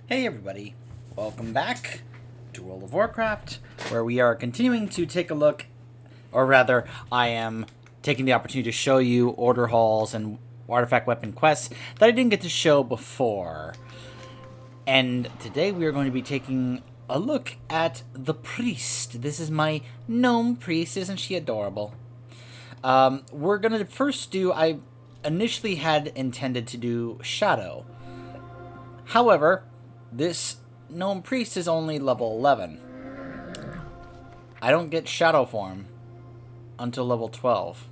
Hey everybody, welcome back to World of Warcraft, where we are continuing to take a look, or rather, I am taking the opportunity to show you order halls and artifact weapon quests that I didn't get to show before. And today we are going to be taking a look at the priest. This is my gnome priest. Isn't she adorable? We're going to first do, I initially had intended to do Shadow. However, this gnome priest is only level 11. I don't get Shadow form until level 12.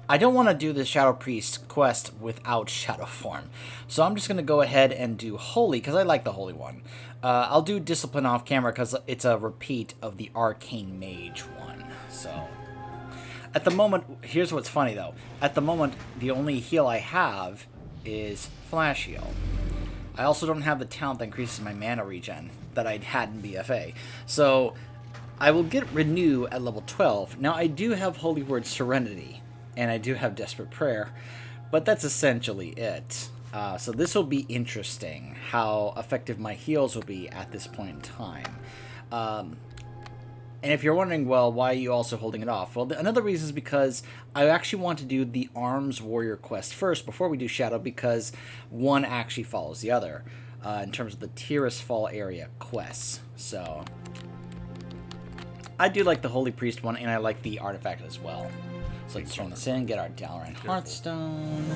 I don't want to do the Shadow Priest quest without Shadow form. So I'm just going to go ahead and do Holy, because I like the Holy one. I'll do Discipline off camera, because it's a repeat of the Arcane Mage one. So, at the moment, here's what's funny though. At the moment, the only heal I have is Flash Heal. I also don't have the talent that increases my mana regen that I had in BFA. So, I will get Renew at level 12. Now, I do have Holy Word Serenity, and I do have Desperate Prayer, but that's essentially it. So this will be interesting, how effective my heals will be at this point in time. And if you're wondering, well, why are you also holding it off? Well, another reason is because I actually want to do the Arms Warrior quest first before we do Shadow, because one actually follows the other in terms of the Tirisfal area quests. So I do like the Holy Priest one, and I like the artifact as well. So let's turn this in, get our Dalaran Hearthstone.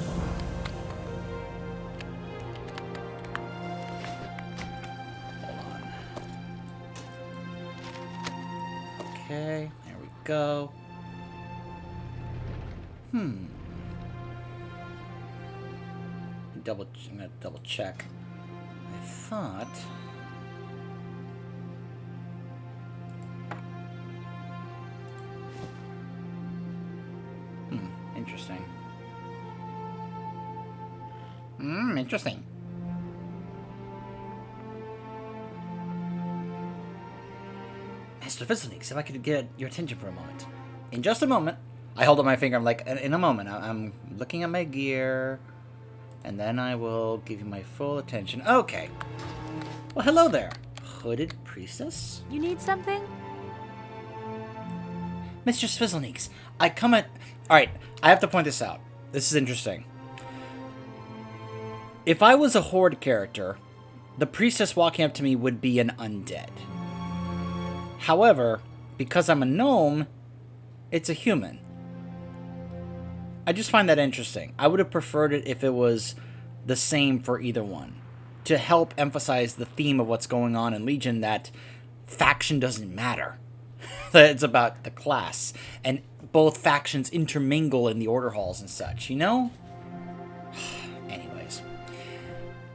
Okay, there we go. I'm gonna double check. I thought. Interesting. Interesting. Mr. Papaneeks, if I could get your attention for a moment. In just a moment. I hold up my finger. I'm like, in a moment. I'm looking at my gear. And then I will give you my full attention. Okay. Well, hello there. Hooded Priestess? You need something? Mr. Swizzleneeks, I come at... Alright, I have to point this out. This is interesting. If I was a Horde character, the priestess walking up to me would be an undead. However, because I'm a gnome, it's a human. I just find that interesting. I would have preferred it if it was the same for either one, to help emphasize the theme of what's going on in Legion, that faction doesn't matter. That it's about the class, and both factions intermingle in the order halls and such, you know? Anyways.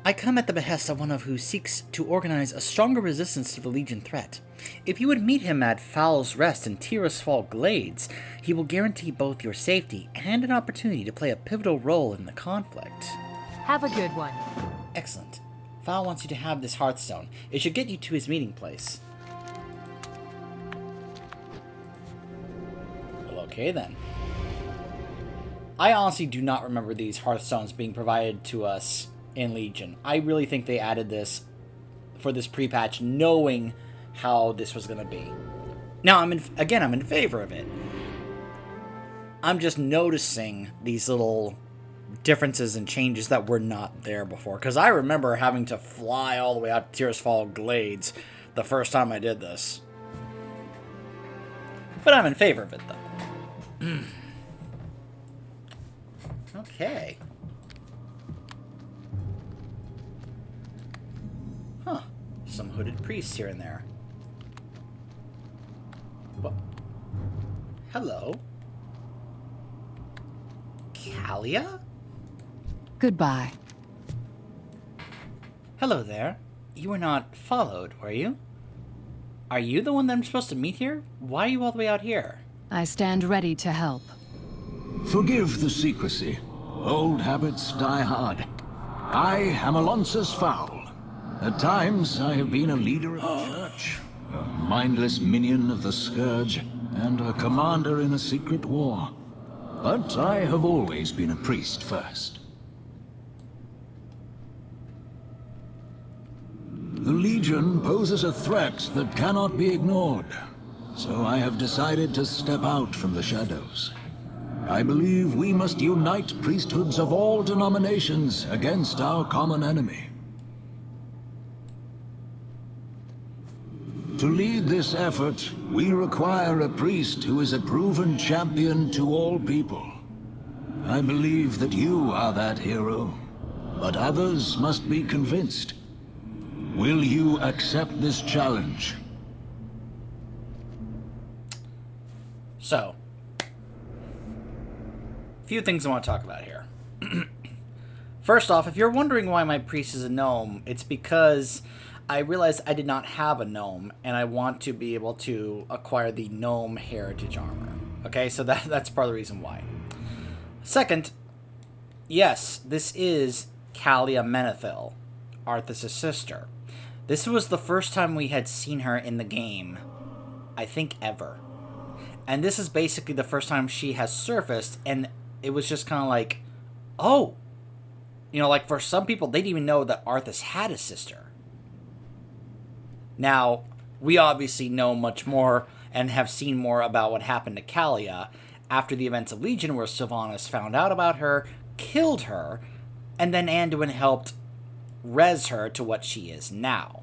I come at the behest of one of who seeks to organize a stronger resistance to the Legion threat. If you would meet him at Fowl's Rest in Tirisfal Glades, he will guarantee both your safety and an opportunity to play a pivotal role in the conflict. Have a good one. Excellent. Fowl wants you to have this Hearthstone. It should get you to his meeting place. Okay, then. I honestly do not remember these Hearthstones being provided to us in Legion. I really think they added this for this pre-patch, knowing how this was going to be. Now, I'm in favor of it. I'm just noticing these little differences and changes that were not there before. Because I remember having to fly all the way out to Tirisfal Glades the first time I did this. But I'm in favor of it, though. Okay. Huh. Some hooded priests here and there. What? Hello? Kalia? Goodbye. Hello there. You were not followed, were you? Are you the one that I'm supposed to meet here? Why are you all the way out here? I stand ready to help. Forgive the secrecy. Old habits die hard. I am Alonsus Fowl. At times, I have been a leader of a church, a mindless minion of the Scourge, and a commander in a secret war. But I have always been a priest first. The Legion poses a threat that cannot be ignored, so I have decided to step out from the shadows. I believe we must unite priesthoods of all denominations against our common enemy. To lead this effort, we require a priest who is a proven champion to all people. I believe that you are that hero, but others must be convinced. Will you accept this challenge? So, a few things I want to talk about here. First off, if you're wondering why my priest is a gnome, it's because I realized I did not have a gnome, and I want to be able to acquire the gnome heritage armor. Okay, so that's part of the reason why. Second, yes, this is Kalia Menethil, Arthas' sister. This was the first time we had seen her in the game, I think ever. And this is basically the first time she has surfaced, and it was just kind of like, oh. You know, like for some people, they didn't even know that Arthas had a sister. Now, we obviously know much more and have seen more about what happened to Kalia after the events of Legion, where Sylvanas found out about her, killed her, and then Anduin helped res her to what she is now.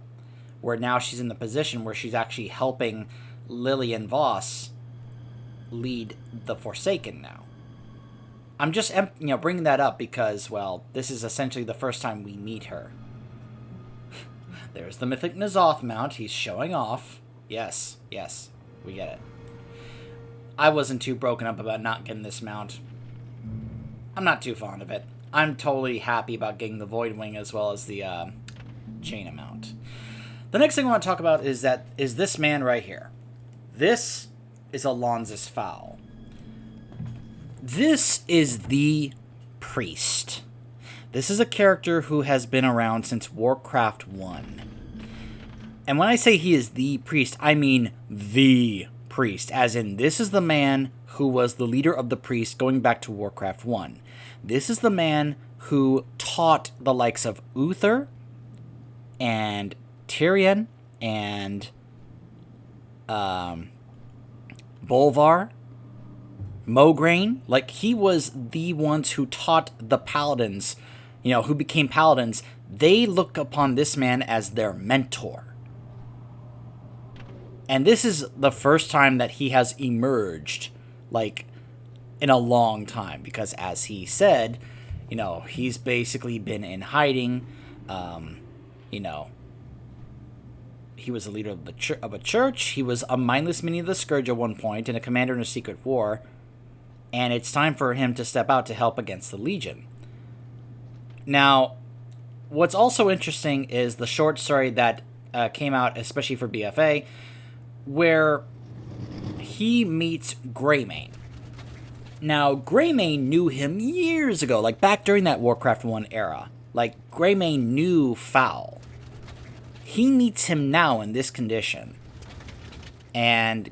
Where now she's in the position where she's actually helping Lillian Voss lead the Forsaken now. I'm just bringing that up because, well, this is essentially the first time we meet her. There's the Mythic N'Zoth mount. He's showing off. Yes, we get it. I wasn't too broken up about not getting this mount. I'm not too fond of it. I'm totally happy about getting the Void Wing as well as the Jaina mount. The next thing I want to talk about is this man right here. This is Alonzus Fowl. This is the priest. This is a character who has been around since Warcraft 1. And when I say he is the priest, I mean the priest. As in, this is the man who was the leader of the priests going back to Warcraft 1. This is the man who taught the likes of Uther and Tyrion and Bolvar, Mograine. Like, he was the ones who taught the paladins, who became paladins. They look upon this man as their mentor. And this is the first time that he has emerged, like, in a long time. Because as he said, he's basically been in hiding. He was a leader of a church. He was a mindless mini of the Scourge at one point and a commander in a secret war. And it's time for him to step out to help against the Legion. Now, what's also interesting is the short story that came out, especially for BFA, where he meets Greymane. Now, Greymane knew him years ago, like back during that Warcraft 1 era. Like, Greymane knew Fowl. He meets him now in this condition. And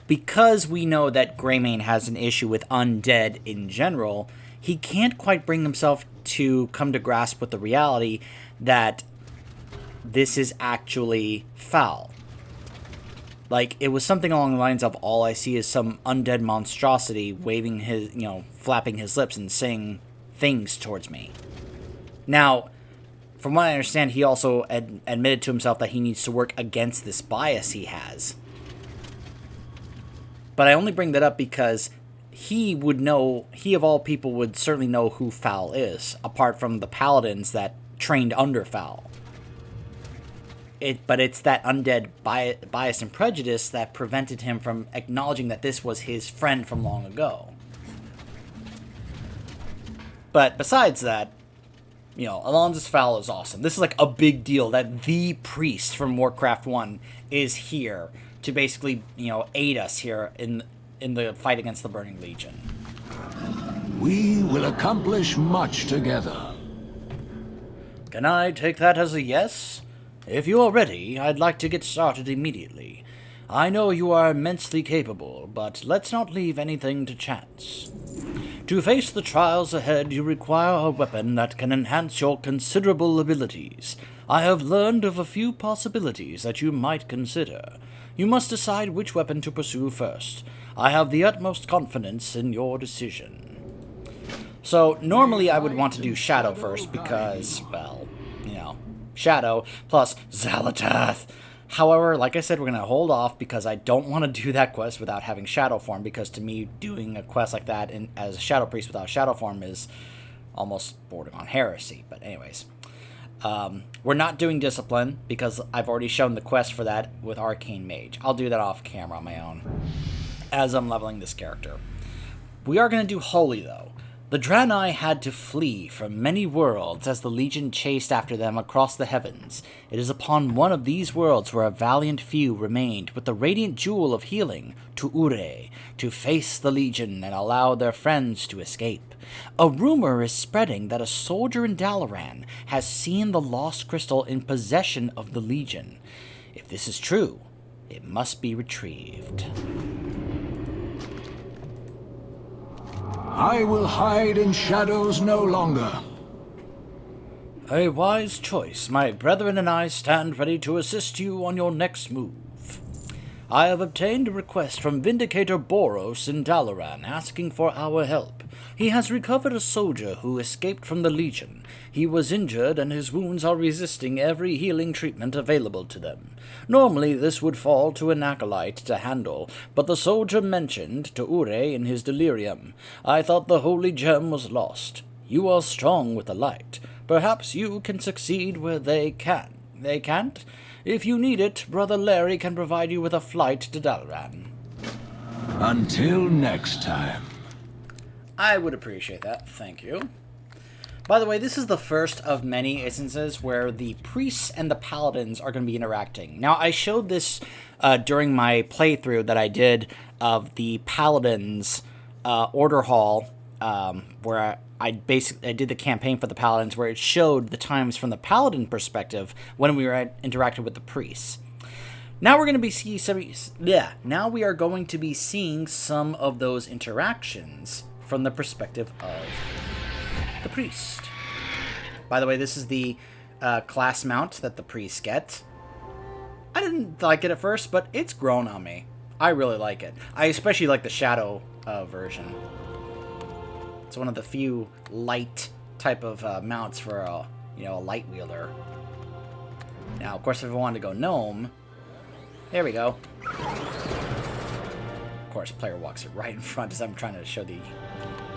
because we know that Greymane has an issue with undead in general, he can't quite bring himself to come to grasp with the reality that this is actually Fowl. Like, it was something along the lines of, all I see is some undead monstrosity waving his, flapping his lips and saying things towards me. Now, from what I understand, he also admitted to himself that he needs to work against this bias he has. But I only bring that up because he of all people would certainly know who Fowl is, apart from the paladins that trained under Fowl. But it's that undead bias and prejudice that prevented him from acknowledging that this was his friend from long ago. But besides that, Alonzus Fowl is awesome. This is like a big deal that the priest from Warcraft 1 is here to basically, aid us here in the fight against the Burning Legion. We will accomplish much together. Can I take that as a yes? If you are ready, I'd like to get started immediately. I know you are immensely capable, but let's not leave anything to chance. To face the trials ahead, you require a weapon that can enhance your considerable abilities. I have learned of a few possibilities that you might consider. You must decide which weapon to pursue first. I have the utmost confidence in your decision. So, normally I would want to do Shadow first because, well, you know, Shadow plus Xalatath. However, like I said, we're going to hold off because I don't want to do that quest without having Shadow form, because to me, doing a quest like that as a Shadow Priest without Shadow form is almost bordering on heresy. But anyways, we're not doing Discipline because I've already shown the quest for that with Arcane Mage. I'll do that off camera on my own as I'm leveling this character. We are going to do Holy, though. The Draenei had to flee from many worlds as the Legion chased after them across the heavens. It is upon one of these worlds where a valiant few remained with the radiant jewel of healing, to Ure, to face the Legion and allow their friends to escape. A rumor is spreading that a soldier in Dalaran has seen the lost crystal in possession of the Legion. If this is true, it must be retrieved. I will hide in shadows no longer. A wise choice. My brethren and I stand ready to assist you on your next move. I have obtained a request from Vindicator Boros in Dalaran asking for our help. He has recovered a soldier who escaped from the Legion. He was injured and his wounds are resisting every healing treatment available to them. Normally this would fall to an acolyte to handle, but the soldier mentioned to Ure in his delirium. I thought the holy gem was lost. You are strong with the light. Perhaps you can succeed where they can. They can't? If you need it, Brother Larry can provide you with a flight to Dalaran. Until next time. I would appreciate that. Thank you. By the way, this is the first of many instances where the priests and the paladins are going to be interacting. Now, I showed this during my playthrough that I did of the paladins order hall, where I did the campaign for the paladins, where it showed the times from the paladin perspective when we were interacting with the priests. Now we're going to be Now we are going to be seeing some of those interactions from the perspective of the priest. By the way, this is the class mount that the priests get. I didn't like it at first, but it's grown on me. I really like it. I especially like the shadow version. It's one of the few light type of mounts for a light wielder. Now, of course, if I wanted to go gnome, there we go. Of course, player walks it right in front as I'm trying to show the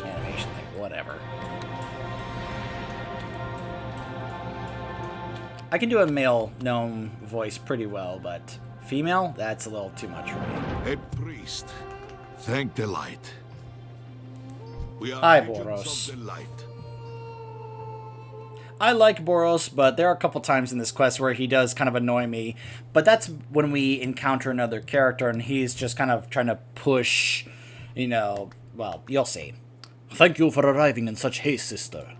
animation, like whatever. I can do a male gnome voice pretty well, but female, that's a little too much for me. A priest, thank the light. We are Hi, agents Boros. of the light. I like Boros, but there are a couple times in this quest where he does kind of annoy me. But that's when we encounter another character and he's just kind of trying to push, well, you'll see. Thank you for arriving in such haste, sister.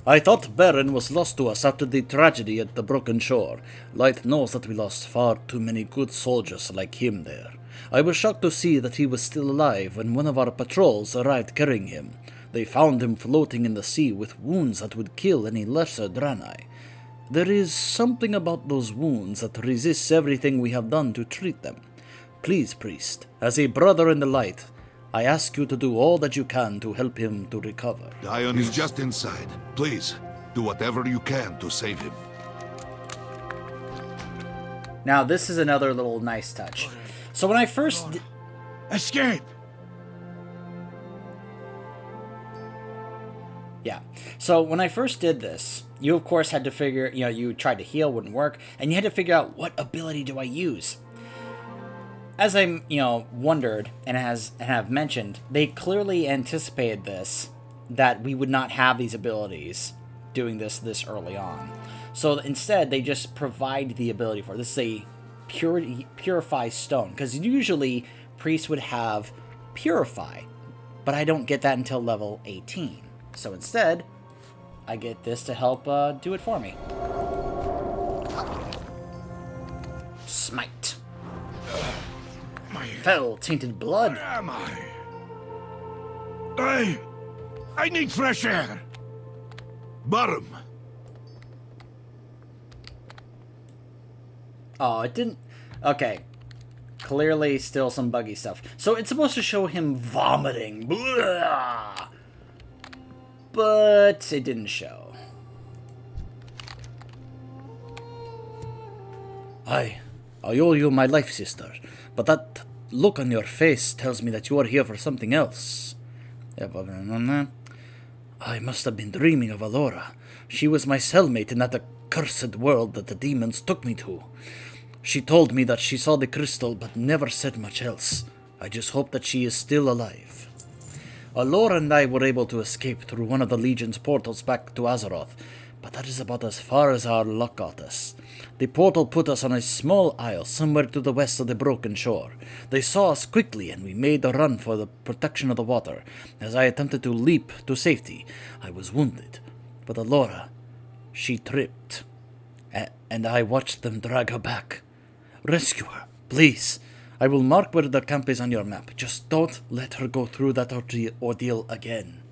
I thought Baron was lost to us after the tragedy at the Broken Shore. Light knows that we lost far too many good soldiers like him there. I was shocked to see that he was still alive when one of our patrols arrived carrying him. They found him floating in the sea with wounds that would kill any lesser Draenei. There is something about those wounds that resists everything we have done to treat them. Please, priest, as a brother in the light, I ask you to do all that you can to help him to recover. Dion is just inside. Please, do whatever you can to save him. Now, this is another little nice touch. So when I first... Escape! Yeah. So when I first did this, you of course had to figure, you tried to heal, wouldn't work, and you had to figure out what ability do I use. As I, wondered and have mentioned, they clearly anticipated this, that we would not have these abilities doing this early on. So instead, they just provide the ability for it. This is a purify stone, because usually priests would have purify, but I don't get that until level 18. So instead, I get this to help do it for me. Smite. Fell tainted blood. Where am I? I need fresh air. Bottom. Oh, it didn't... Okay. Clearly still some buggy stuff. So it's supposed to show him vomiting. Blah! But it didn't show. I owe you my life, sister. But that look on your face tells me that you are here for something else. I must have been dreaming of Alora. She was my cellmate in that accursed world that the demons took me to. She told me that she saw the crystal, but never said much else. I just hope that she is still alive. Alora and I were able to escape through one of the Legion's portals back to Azeroth, but that is about as far as our luck got us. The portal put us on a small isle somewhere to the west of the broken shore. They saw us quickly, and we made a run for the protection of the water. As I attempted to leap to safety, I was wounded. But Alora, she tripped, and I watched them drag her back. Rescue her, please. I will mark where the camp is on your map. Just don't let her go through that ordeal again.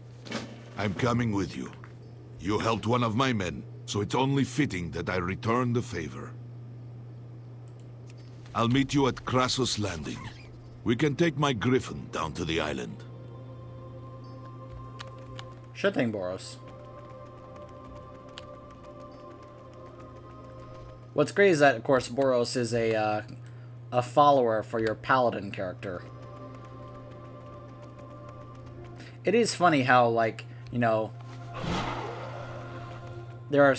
I'm coming with you. You helped one of my men, so it's only fitting that I return the favor. I'll meet you at Crassus Landing. We can take my griffin down to the island. Sure thing, Boros. What's great is that, of course, Boros is a follower for your paladin character. It is funny how, like, you know, there are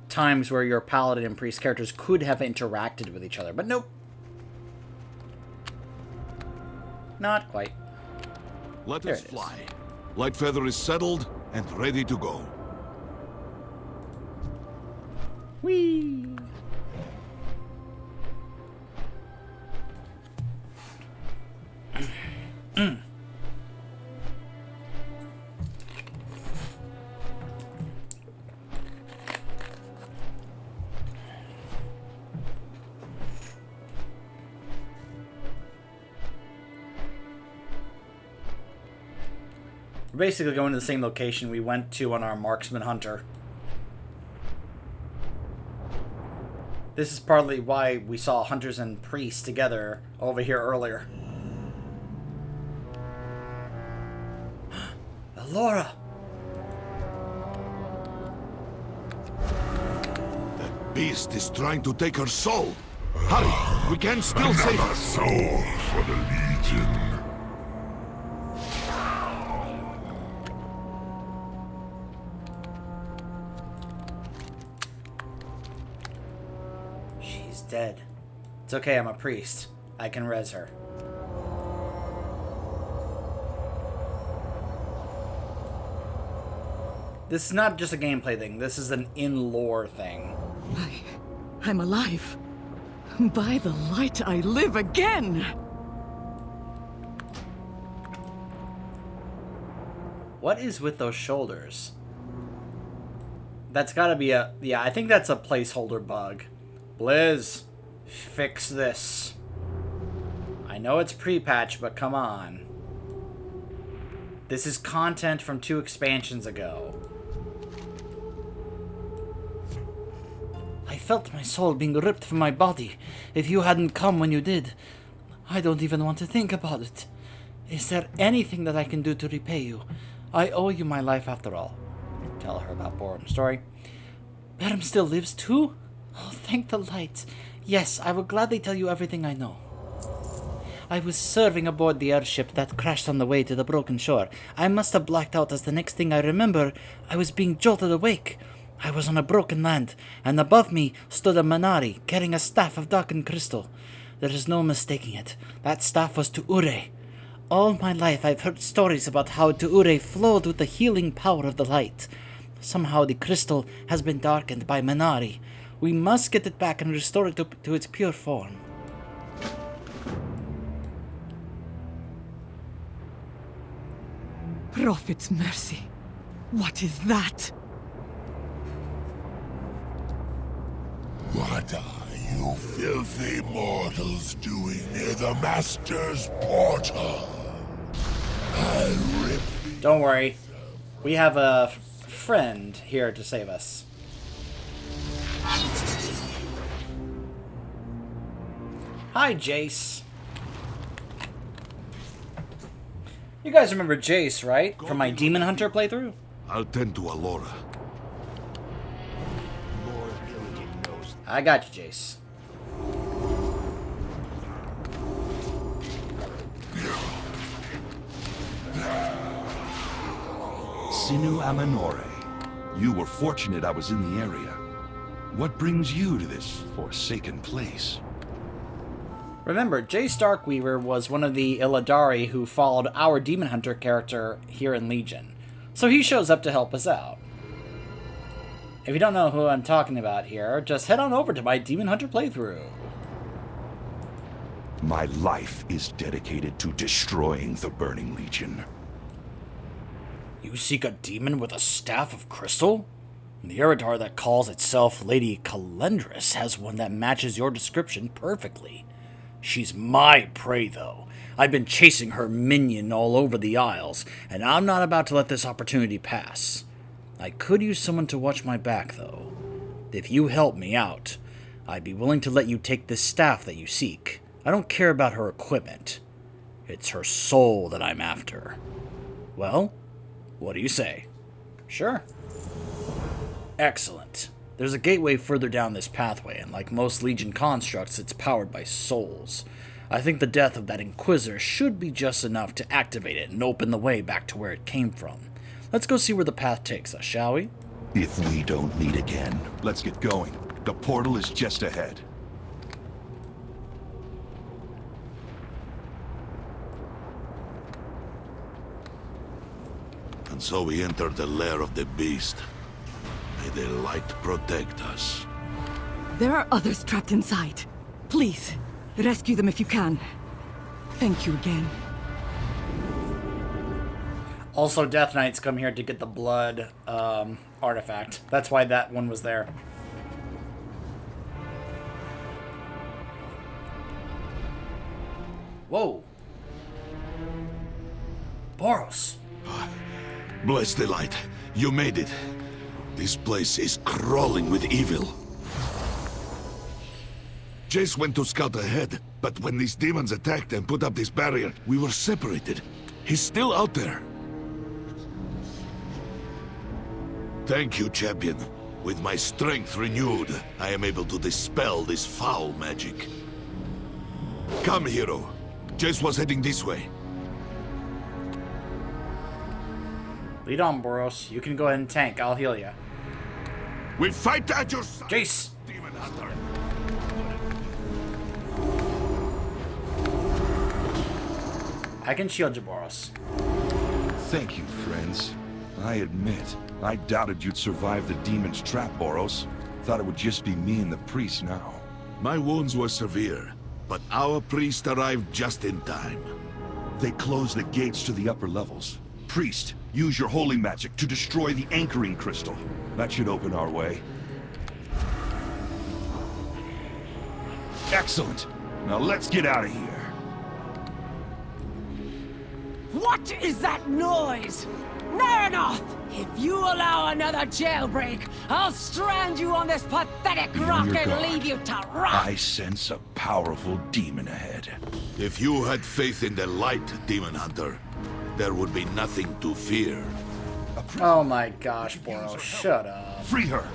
times where your paladin and priest characters could have interacted with each other, but nope. Not quite. Let us fly. Lightfeather is settled and ready to go. Whee! We're basically going to the same location we went to on our marksman hunter. This is partly why we saw hunters and priests together over here earlier. Alora! That beast is trying to take her soul. Hurry, we can still save her. Soul for the Legion. She's dead. It's okay, I'm a priest. I can res her. This is not just a gameplay thing. This is an in-lore thing. I'm alive. By the light, I live again! What is with those shoulders? That's gotta be a... Yeah, I think that's a placeholder bug. Blizz, fix this. I know it's pre-patch, but come on. This is content from 2 expansions ago. I felt my soul being ripped from my body. If you hadn't come when you did, I don't even want to think about it. Is there anything that I can do to repay you? I owe you my life after all. Tell her about Borum's story. Berum still lives too? Oh, thank the light. Yes, I will gladly tell you everything I know. I was serving aboard the airship that crashed on the way to the broken shore. I must have blacked out, as the next thing I remember, I was being jolted awake. I was on a broken land, and above me stood a Manari carrying a staff of darkened crystal. There is no mistaking it. That staff was Tu'ure. All my life I've heard stories about how Tu'ure flowed with the healing power of the light. Somehow the crystal has been darkened by Manari. We must get it back and restore it to its pure form. Prophet's mercy. What is that? What are you filthy mortals doing near the Master's portal? I'll rip... Don't worry. We have a friend here to save us. Hi, Jace. You guys remember Jace, right? From my Demon Hunter playthrough? I'll tend to Alora. I got you, Jace. Sinu Amanore. You were fortunate I was in the area. What brings you to this forsaken place? Remember, Jace Darkweaver was one of the Illidari who followed our Demon Hunter character here in Legion. So he shows up to help us out. If you don't know who I'm talking about here, just head on over to my Demon Hunter playthrough. My life is dedicated to destroying the Burning Legion. You seek a demon with a staff of crystal? The Eridar that calls itself Lady Calendris has one that matches your description perfectly. She's my prey, though. I've been chasing her minion all over the Isles, and I'm not about to let this opportunity pass. I could use someone to watch my back, though. If you help me out, I'd be willing to let you take this staff that you seek. I don't care about her equipment. It's her soul that I'm after. Well, what do you say? Sure. Excellent. There's a gateway further down this pathway, and like most Legion constructs, it's powered by souls. I think the death of that Inquisitor should be just enough to activate it and open the way back to where it came from. Let's go see where the path takes us, shall we? If we don't meet again, let's get going. The portal is just ahead. And so we enter the lair of the beast. May the light protect us. There are others trapped inside. Please, rescue them if you can. Thank you again. Also, Death Knights come here to get the blood artifact. That's why that one was there. Whoa. Boros. Bless the light. You made it. This place is crawling with evil. Jace went to scout ahead, but when these demons attacked and put up this barrier, we were separated. He's still out there. Thank you, champion. With my strength renewed, I am able to dispel this foul magic. Come, hero. Jace was heading this way. Lead on, Boros. You can go ahead and tank. I'll heal you. We fight at your side, Jace! Demon Hunter. I can shield you, Boros. Thank you, friends. I admit, I doubted you'd survive the demon's trap, Boros. Thought it would just be me and the priest now. My wounds were severe, but our priest arrived just in time. They closed the gates to the upper levels. Priest, use your holy magic to destroy the anchoring crystal. That should open our way. Excellent. Now let's get out of here. What is that noise? Naranoth! If you allow another jailbreak, I'll strand you on this pathetic Be on rock your and guard. leave you to rot! I sense a powerful demon ahead. If you had faith in the light, Demon Hunter, there would be nothing to fear. Oh my gosh, Boros. Shut up. Free her!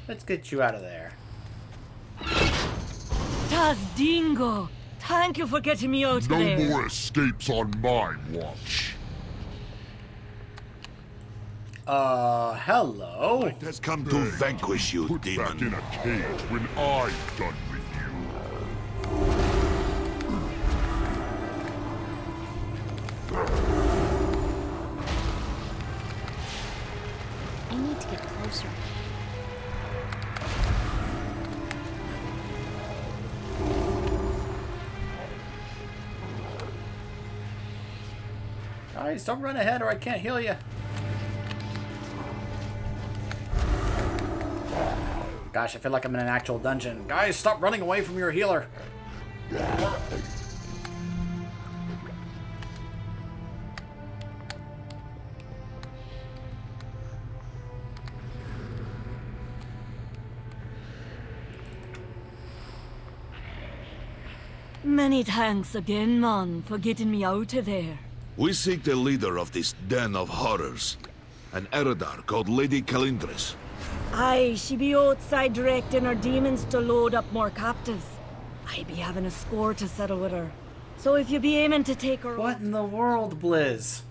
Let's get you out of there. Taz Dingo! Thank you for getting me out No there. more escapes on my watch. Hello? Light has come to vanquish you, Put back in demon. a cage when I'm done with you. I need to get closer. Guys, don't run ahead or I can't heal you. Gosh, I feel like I'm in an actual dungeon. Guys, stop running away from your healer. Many thanks again, man, for getting me out of there. We seek the leader of this den of horrors. An Eredar called Lady Calindris. Aye, she be outside directing her demons to load up more captives. I be having a score to settle with her. So if you be aiming to take her... What in the world, Blizz?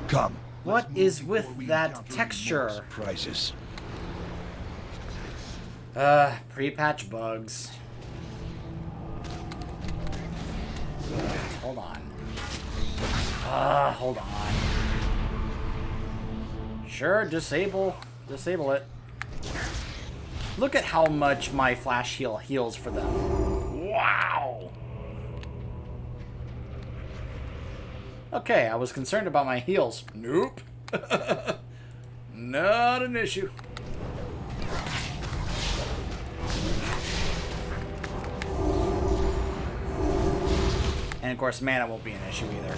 Come. What is with that texture? Surprises. Pre-patch bugs. Hold on. Hold on. Sure, disable it. Look at how much my flash heal heals for them. Wow! Okay, I was concerned about my heals. Nope. Not an issue. And of course, mana won't be an issue either.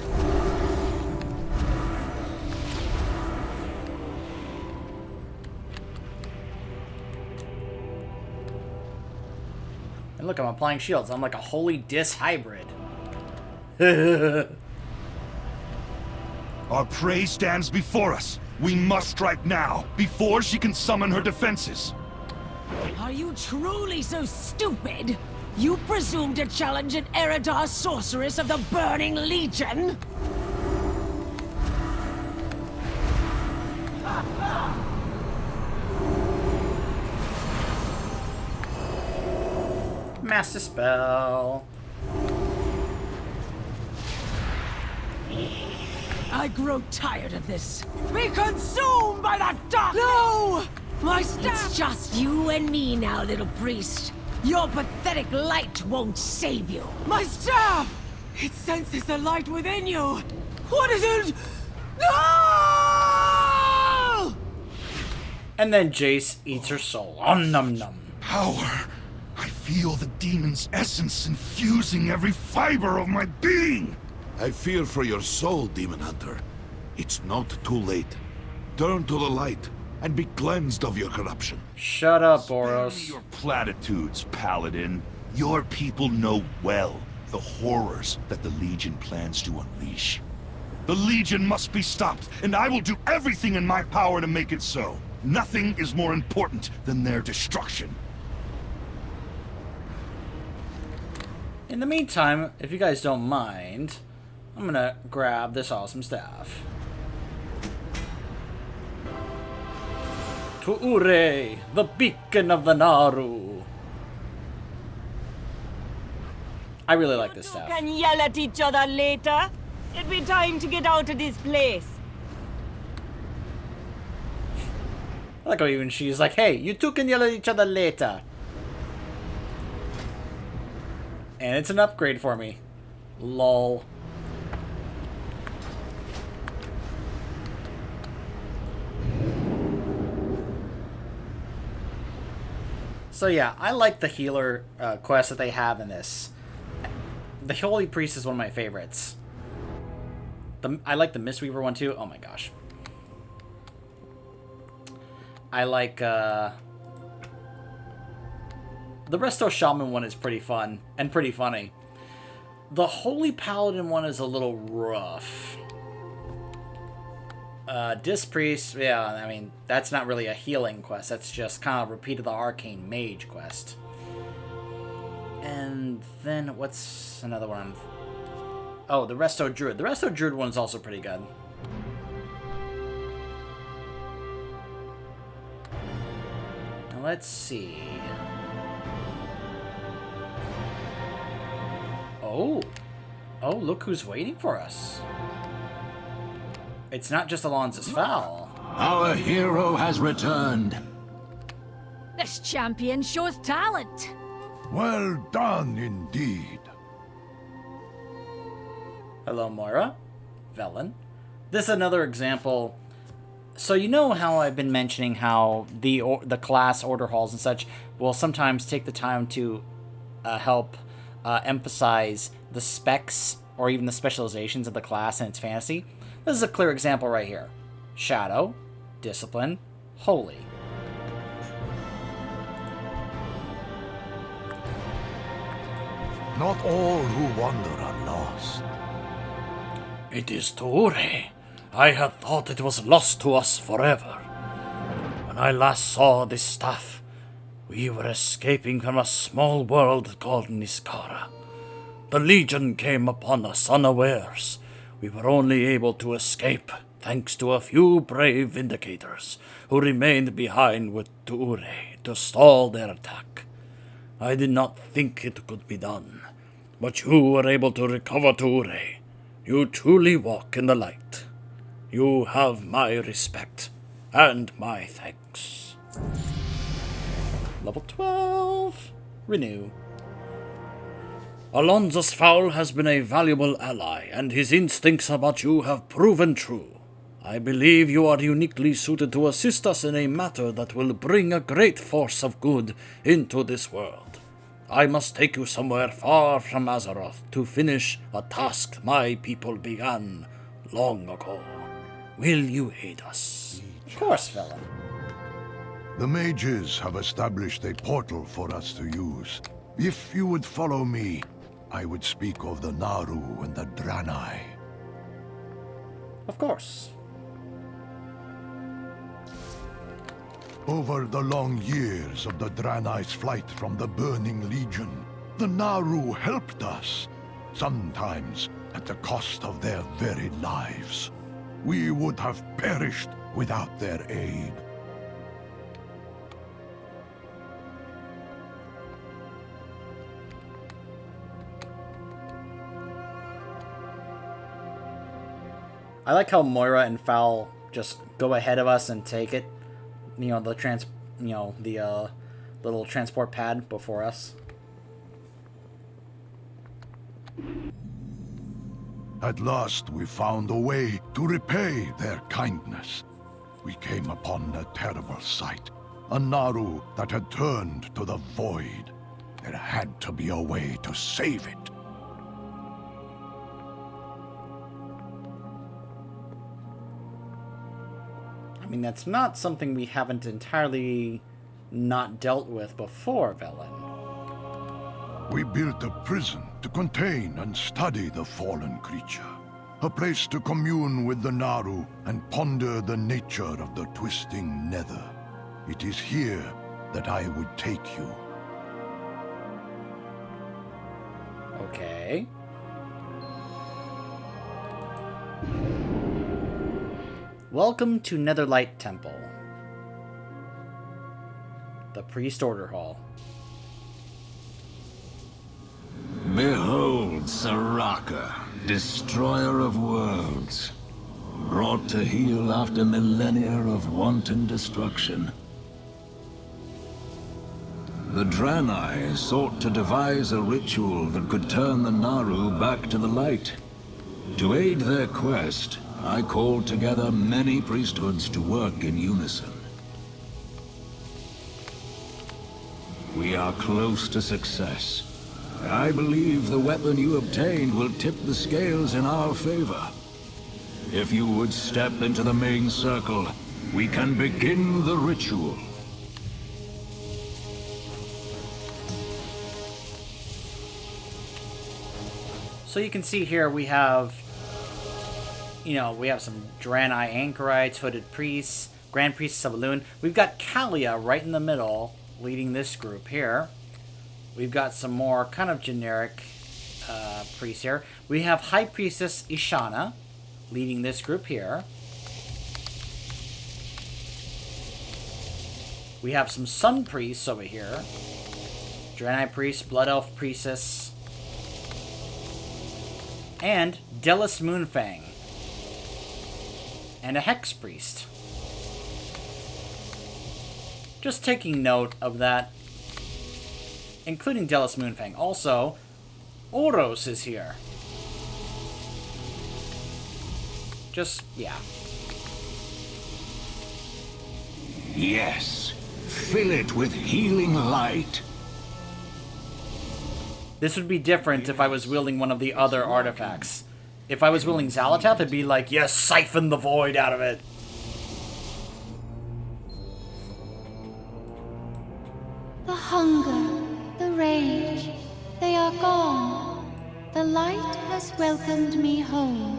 And look, I'm applying shields. I'm like a holy dis hybrid. Our prey stands before us. We must strike now, before she can summon her defenses. Are you truly so stupid? You presume to challenge an Eredar sorceress of the Burning Legion? Master spell. I grow tired of this. Be consumed by the dark! No! My staff! It's just you and me now, little priest. Your pathetic light won't save you. My staff! It senses the light within you. What is it? No! And then Jace eats her soul. Om num num. Power! I feel the demon's essence infusing every fiber of my being! I fear for your soul, Demon Hunter. It's not too late. Turn to the light and be cleansed of your corruption. Shut up, Spare me Boros. your platitudes, Paladin. Your people know well the horrors that the Legion plans to unleash. The Legion must be stopped, and I will do everything in my power to make it so. Nothing is more important than their destruction. In the meantime, if you guys don't mind, I'm gonna grab this awesome staff. Tu'ure, the beacon of the Naru. I really like this staff. Can yell at each other later. It'd be time to get out of this place. I like how even she's like, hey, you two can yell at each other later. And it's an upgrade for me. Lol. So yeah, I like the healer quest that they have in this. The Holy Priest is one of my favorites. I like the Mistweaver one too. Oh my gosh. I like the Resto Shaman one is pretty fun and pretty funny. The Holy Paladin one is a little rough. Disc Priest, yeah, I mean, that's not really a healing quest. That's just kind of Repeat of the Arcane Mage quest. And then, what's another one? Oh, the Resto Druid. The Resto Druid one is also pretty good. Now, let's see. Oh. Oh, look who's waiting for us. It's not just Alonzo's Foul. Our hero has returned. This champion shows talent. Well done indeed. Hello, Moira. Velen. This is another example. So you know how I've been mentioning how the class order halls and such will sometimes take the time to help emphasize the specs or even the specializations of the class and its fantasy? This is a clear example right here. Shadow, Discipline, Holy. Not all who wander are lost. It is Toure. I had thought it was lost to us forever. When I last saw this staff, we were escaping from a small world called Niskara. The Legion came upon us unawares. We were only able to escape thanks to a few brave Vindicators who remained behind with Toure to stall their attack. I did not think it could be done, but you were able to recover Toure. You truly walk in the light. You have my respect and my thanks. Level 12. Renew. Alonzo's Fowl has been a valuable ally, and his instincts about you have proven true. I believe you are uniquely suited to assist us in a matter that will bring a great force of good into this world. I must take you somewhere far from Azeroth to finish a task my people began long ago. Will you aid us? Of course, villain. The mages have established a portal for us to use. If you would follow me, I would speak of the Naru and the Draenei. Of course. Over the long years of the Draenei's flight from the Burning Legion, the Naru helped us, sometimes at the cost of their very lives. We would have perished without their aid. I like how Moira and Fowl just go ahead of us and take it. You know, the little transport pad before us. At last we found a way to repay their kindness. We came upon a terrible sight. A Naru that had turned to the void. There had to be a way to save it. I mean, that's not something we haven't entirely not dealt with before, Velen. We built a prison to contain and study the fallen creature. A place to commune with the Naru and ponder the nature of the twisting nether. It is here that I would take you. Okay. Welcome to Netherlight Temple. The Priest Order Hall. Behold, Soraka, destroyer of worlds, brought to heal after millennia of wanton destruction. The Draenei sought to devise a ritual that could turn the Naru back to the light. To aid their quest, I called together many priesthoods to work in unison. We are close to success. I believe the weapon you obtained will tip the scales in our favor. If you would step into the main circle, we can begin the ritual. So you can see here we have, we have some Draenei Anchorites, Hooded Priests, Grand Priestess of Elune. We've got Kalia right in the middle, leading this group here. We've got some more kind of generic priests here. We have High Priestess Ishana leading this group here. We have some Sun Priests over here. Draenei Priest, Blood Elf Priestess, and Delis Moonfang. And a Hex Priest. Just taking note of that, including Delis Moonfang. Also, Oros is here. Just, yeah. Yes, fill it with healing light. This would be different if I was wielding one of the other artifacts. If I was wielding Xalatath, it'd be like, yes, siphon the void out of it. The hunger, the rage, they are are gone. The light has welcomed me home.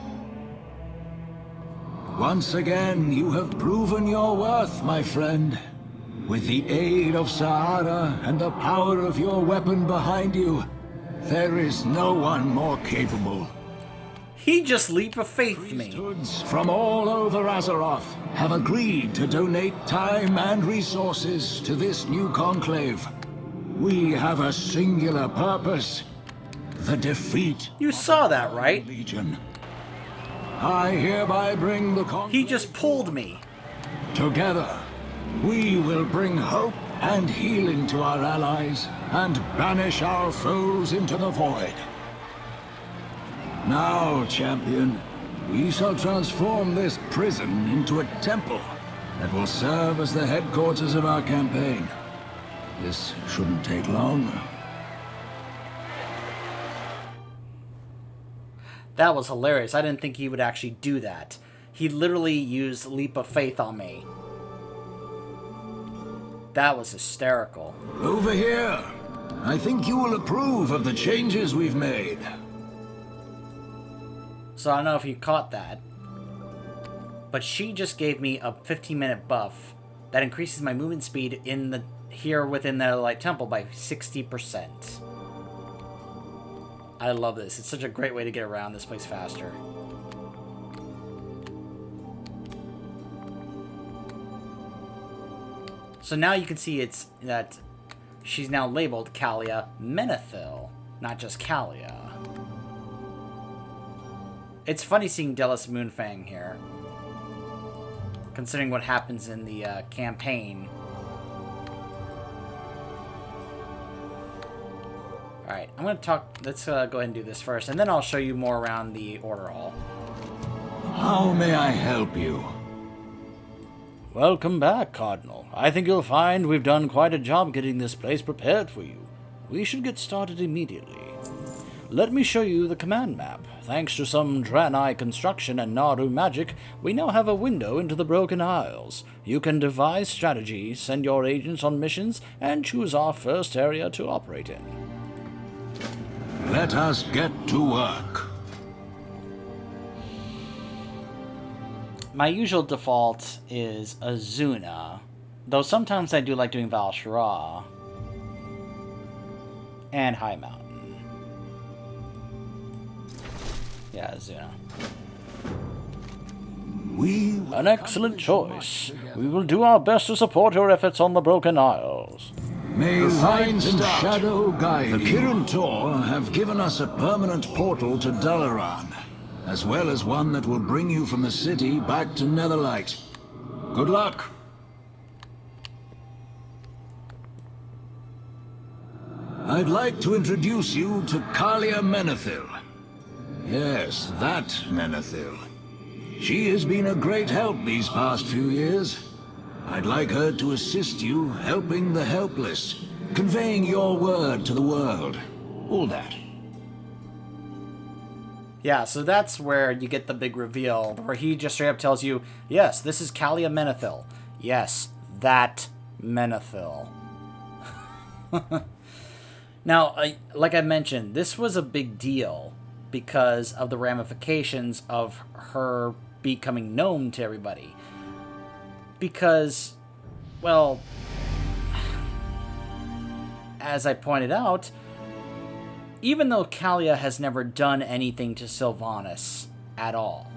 Once again, you have proven your worth, my friend. With the aid of Sahara and the power of your weapon behind you, there is no one more capable. He just leap of faith me. Priesthoods from all over Azeroth have agreed to donate time and resources to this new conclave. We have a singular purpose: the defeat. You saw that, right? Legion. I hereby bring the conclave. He just pulled me. Together, we will bring hope and healing to our allies and banish our foes into the void. Now, champion, we shall transform this prison into a temple that will serve as the headquarters of our campaign. This shouldn't take long. That was hilarious. I didn't think he would actually do that. He literally used leap of faith on me. That was hysterical. Over here. I think you will approve of the changes we've made. So I don't know if you caught that, but she just gave me a 15-minute buff that increases my movement speed in the within the Light Temple by 60%. I love this. It's such a great way to get around this place faster. So now you can see that she's now labeled Kalia Menethil, not just Kalia. It's funny seeing Delos Moonfang here, considering what happens in the campaign. Alright, I'm going to talk... Let's go ahead and do this first, and then I'll show you more around the Order Hall. How may I help you? Welcome back, Cardinal. I think you'll find we've done quite a job getting this place prepared for you. We should get started immediately. Let me show you the command map. Thanks to some Draenei construction and Naru magic, we now have a window into the Broken Isles. You can devise strategies, send your agents on missions, and choose our first area to operate in. Let us get to work. My usual default is Azuna, though sometimes I do like doing Val Shara and High Mountain. Yeah, Azuna. An excellent choice. We will do our best to support your efforts on the Broken Isles. May light and shadow guide you. The Kirin Tor have given us a permanent portal to Dalaran, as well as one that will bring you from the city back to Netherlight. Good luck. I'd like to introduce you to Kalia Menethil. Yes, that Menethil. She has been a great help these past few years. I'd like her to assist you helping the helpless, conveying your word to the world. All that. Yeah, so that's where you get the big reveal, where he just straight up tells you, yes, this is Kalia Menethil. Yes, that Menethil. Now, like I mentioned, this was a big deal because of the ramifications of her becoming known to everybody. Because, well, as I pointed out, even though Kalia has never done anything to Sylvanas at all.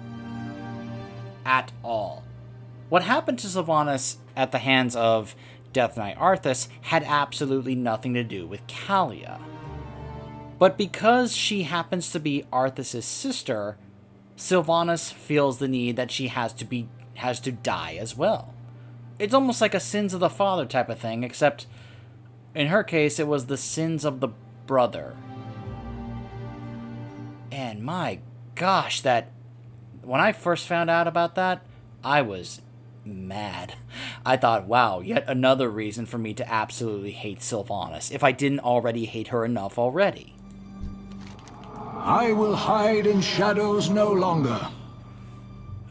At all. What happened to Sylvanas at the hands of Death Knight Arthas had absolutely nothing to do with Kalia. But because she happens to be Arthas' sister, Sylvanas feels the need that she has to die as well. It's almost like a sins of the father type of thing, except in her case it was the sins of the brother. And my gosh, that when I first found out about that, I was mad. I thought, wow, yet another reason for me to absolutely hate Sylvanas, if I didn't already hate her enough already. I will hide in shadows no longer.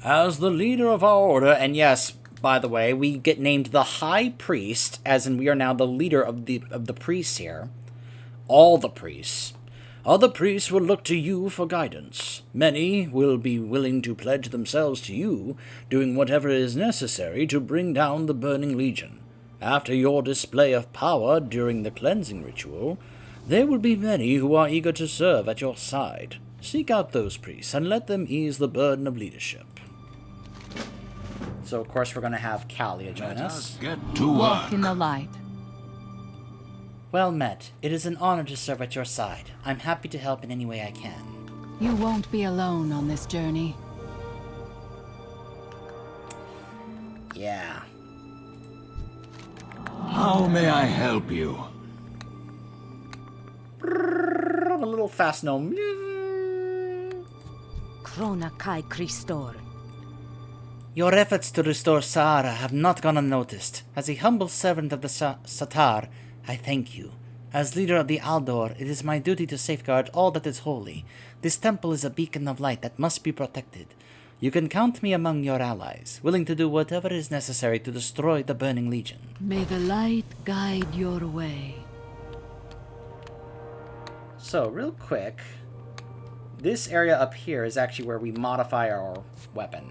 As the leader of our order, and yes, by the way, we get named the High Priest, as in we are now the leader of the priests here. All the priests. Other priests will look to you for guidance. Many will be willing to pledge themselves to you, doing whatever is necessary to bring down the Burning Legion. After your display of power during the cleansing ritual, there will be many who are eager to serve at your side. Seek out those priests and let them ease the burden of leadership. So, of course, we're going to have Kalia join us. Get to Walk work. in the light. Well met. It is an honor to serve at your side. I'm happy to help in any way I can. You won't be alone on this journey. Yeah. How may I help you? I'm a little fast gnome. Krona Kai Christor. Your efforts to restore Sahara have not gone unnoticed. As a humble servant of the Satar, I thank you. As leader of the Aldor, it is my duty to safeguard all that is holy. This temple is a beacon of light that must be protected. You can count me among your allies, willing to do whatever is necessary to destroy the Burning Legion. May the light guide your way. So, real quick, this area up here is actually where we modify our weapon.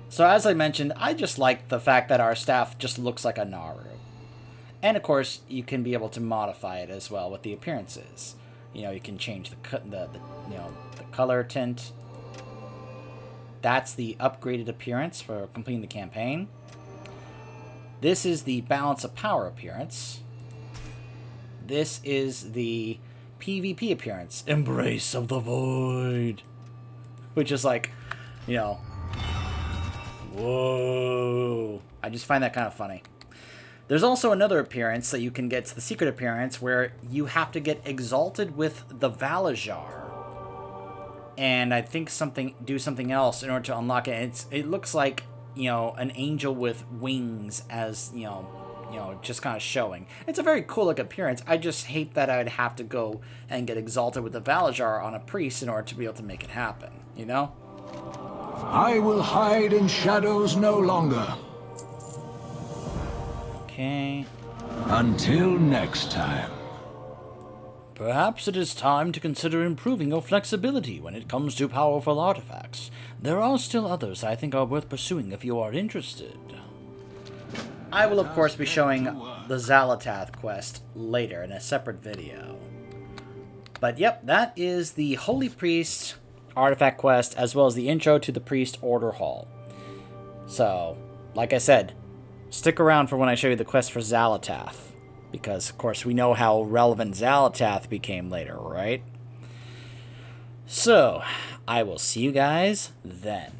So as I mentioned, I just like the fact that our staff just looks like a Naru. And of course, you can be able to modify it as well with the appearances. You know, you can change the color tint. That's the upgraded appearance for completing the campaign. This is the balance of power appearance. This is the PvP appearance, Embrace of the Void. Which is like, you know, whoa. I just find that kind of funny. There's also another appearance that you can get. It's the secret appearance where you have to get exalted with the Valajar. And I think do something else in order to unlock it. It looks like, you know, an angel with wings as, you know, just kind of showing. It's a very cool looking appearance. I just hate that I would have to go and get exalted with the Valajar on a priest in order to be able to make it happen, you know? I will hide in shadows no longer. Okay. Until next time. Perhaps it is time to consider improving your flexibility when it comes to powerful artifacts. There are still others I think are worth pursuing if you are interested. I will, of course, be showing the Xalatath quest later in a separate video. But yep, that is the Holy Priest artifact quest, as well as the intro to the Priest Order Hall. So, like I said, stick around for when I show you the quest for Xalatath, because, of course, we know how relevant Xalatath became later, right? So, I will see you guys then.